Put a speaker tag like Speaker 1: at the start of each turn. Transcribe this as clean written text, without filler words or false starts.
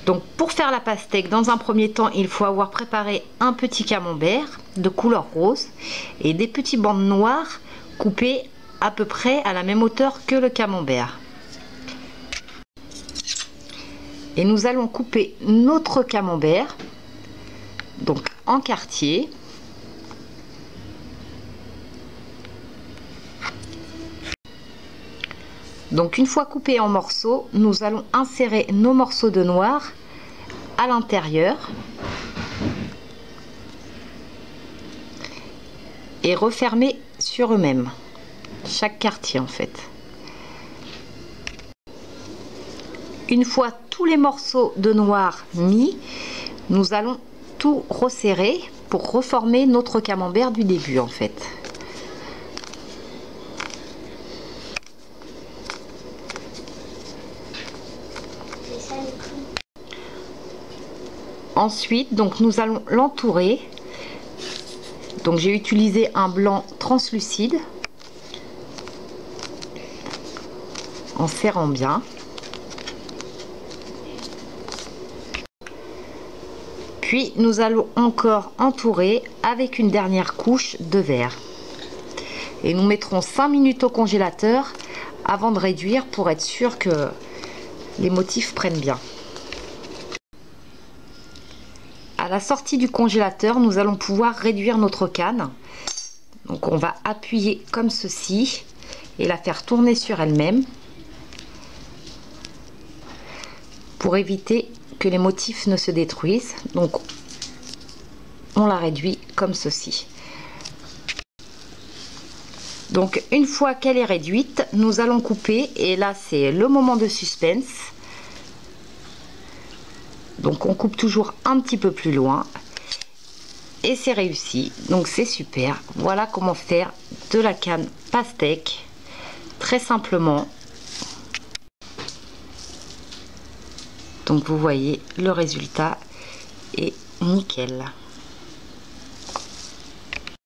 Speaker 1: Donc pour faire la pastèque, dans un premier temps, il faut avoir préparé un petit camembert de couleur rose et des petits bandes noires coupées à peu près à la même hauteur que le camembert. Et nous allons couper notre camembert donc en quartiers. Donc une fois coupé en morceaux, nous allons insérer nos morceaux de noir à l'intérieur et refermer sur eux-mêmes, chaque quartier en fait. Une fois tous les morceaux de noir mis, nous allons tout resserrer pour reformer notre camembert du début en fait. Ensuite, donc nous allons l'entourer. Donc j'ai utilisé un blanc translucide en serrant bien. Puis nous allons encore entourer avec une dernière couche de verre. Et nous mettrons 5 minutes au congélateur avant de réduire pour être sûr que les motifs prennent bien. À la sortie du congélateur, nous allons pouvoir réduire notre canne. Donc on va appuyer comme ceci et la faire tourner sur elle-même pour éviter que les motifs ne se détruisent. Donc on la réduit comme ceci. Donc une fois qu'elle est réduite, nous allons couper et là c'est le moment de suspense. Donc on coupe toujours un petit peu plus loin et c'est réussi, donc c'est super. Voilà comment faire de la canne pastèque très simplement. Donc vous voyez, le résultat est nickel.